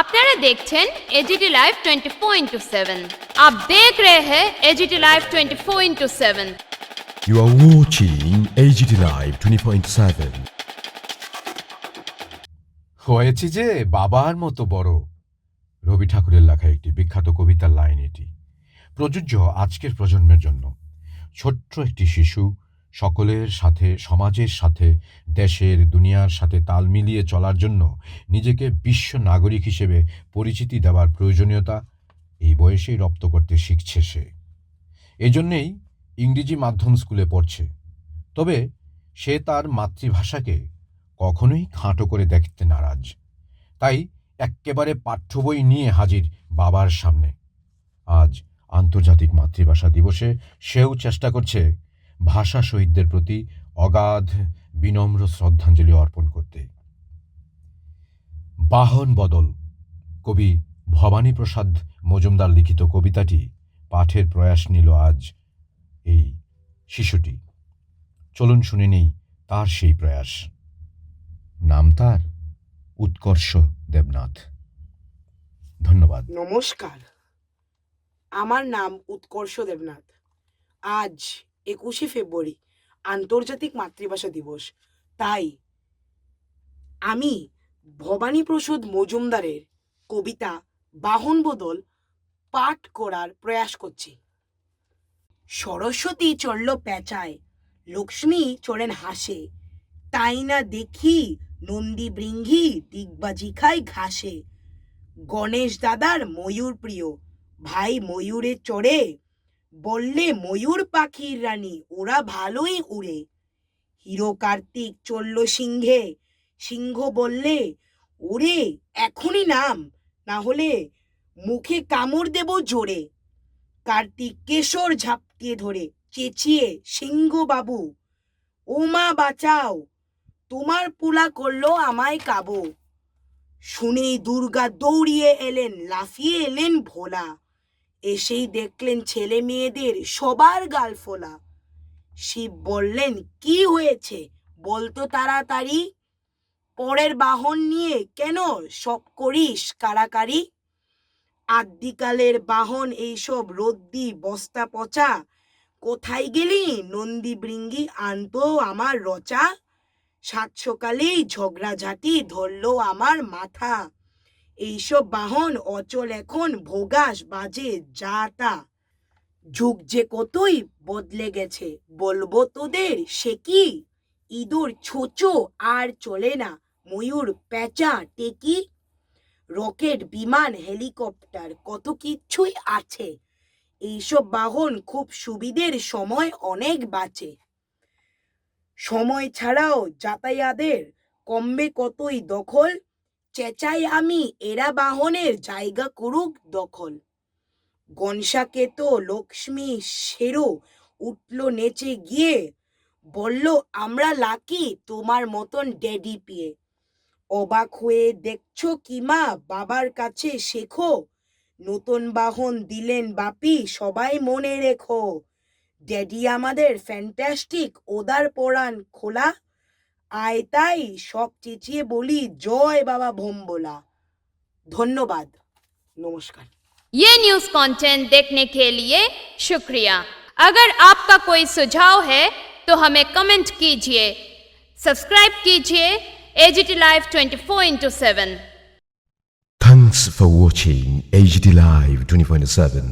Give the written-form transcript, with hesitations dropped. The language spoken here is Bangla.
আপনারা দেখছেন एजीटी लाइव 24/7। आप देख रहे हैं AGT live 24/7। You are watching AGT Live 20.7. হয়েছে যে বাবার মতো বড়, রবি ঠাকুরের লেখা একটি বিখ্যাত কবিতার লাইন এটি। প্রযোজ্য আজকের প্রজন্মের জন্য। ছোট্ট একটি শিশু সকলের সাথে, সমাজের সাথে, দেশের দুনিয়ার সাথে তাল মিলিয়ে চলার জন্য নিজেকে বিশ্ব নাগরিক হিসেবে পরিচিতি দেওয়ার প্রয়োজনীয়তা এই বয়সেই রপ্ত করতে শিখছে সে। এজন্যেই ইংরেজি মাধ্যম স্কুলে পড়ছে। তবে সে তার মাতৃভাষাকে কখনোই খাঁটো করে দেখতে নারাজ। তাই এক্কেবারে পাঠ্য বই নিয়ে হাজির বাবার সামনে। আজ আন্তর্জাতিক মাতৃভাষা দিবসে সেও চেষ্টা করছে ভাষা শহীদদের প্রতি অগাধ বিনম্র শ্রদ্ধাঞ্জলি অর্পণ করতে। বাহন বদল কবি ভবানীপ্রসাদ মজুমদার লিখিত কবিতাটি পাঠের প্রয়াস নিল আজ এই শিশুটি। চলুন শুনে নেই তার সেই প্রয়াস। নাম তার উৎকর্ষ দেবনাথ। ধন্যবাদ। নমস্কার, আমার নাম উৎকর্ষ দেবনাথ। আজ 21শে ফেব্রুয়ারি আন্তর্জাতিক মাতৃভাষা দিবস। তাই আমি ভবানীপ্রসাদ মজুমদারের কবিতা বাহন বদল পাঠ করার প্রয়াস করছি। সরস্বতী চড়ল পেঁচায়, লক্ষ্মী চড়েন হাসে, তাই না দেখি নন্দী বৃঙ্ঘি দিগবাজি খায় ঘাসে। গণেশ দাদার ময়ূর প্রিয়, ভাই ময়ূরে চড়ে, বললে ময়ূর পাখির রানী ওরা ভালোই উড়ে। হিরো কার্তিক চলল সিংহে, সিংহ বললে ওরে এখনই নাম, না হলে মুখে কামড় দেব জোরে। কার্তিক কেশর ঝাপটিয়ে ধরে চেঁচিয়ে সিংহ বাবু, ও মা বাঁচাও, তোমার পোলা করলো আমায় কাবু। শুনেই দুর্গা দৌড়িয়ে এলেন, লাফিয়ে এলেন ভোলা, এসেই দেখলেন ছেলে মেয়েদের সবার গাল ফোলা। শিব বললেন কি হয়েছে বলতো তাড়াতাড়ি, পরের বাহন নিয়ে কেন সব করিস কারাকারি। আদ্যিকালের বাহন এইসব রদ্দি বস্তা পচা, কোথায় গেলি নন্দী বৃঙ্গি আনতো আমার রচা। সাত সকালেই ঝগড়াঝাটি ধরলো আমার মাথা, এইসব বাহন অচল এখন ভোগাস বাজে যা তা। যুগ যে কতই বদলে গেছে বলবো তোদের সে কি, ইঁদুর ছোচো আর চলে না, ময়ূর পেঁচা টেকি। রকেট বিমান হেলিকপ্টার কত কিচ্ছুই আছে, এইসব বাহন খুব সুবিধের, সময় অনেক বাঁচে। সময় ছাড়াও যাতায়াতের কমবে কতই দখল, চেঁচাই আমি এরা বাহনের জায়গা করুক দখল। গনসাকে তো লক্ষ্মী সেরো উঠল নেচে গিয়ে, বলল আমরা লাকি তোমার মতন ড্যাডি পেয়ে। অবাক হয়ে দেখছো কি মা বাবার কাছে শেখো, নতুন বাহন দিলেন বাপি সবাই মনে রেখো। ড্যাডি আমাদের ফ্যান্টাস্টিক ওদার পরাণ খোলা, আয় তাই সব চেঁচিয়ে বলি জয় বাবা ভোম্বলা। ধন্যবাদ, নমস্কার। ये न्यूज़ कंटेंट देखने के लिए शुक्रिया। अगर आपका कोई सुझाव है तो हमें कमेंट कीजिए, सब्सक्राइब कीजिए AGT live 24/7। Thanks for watching AGT Live 20.7.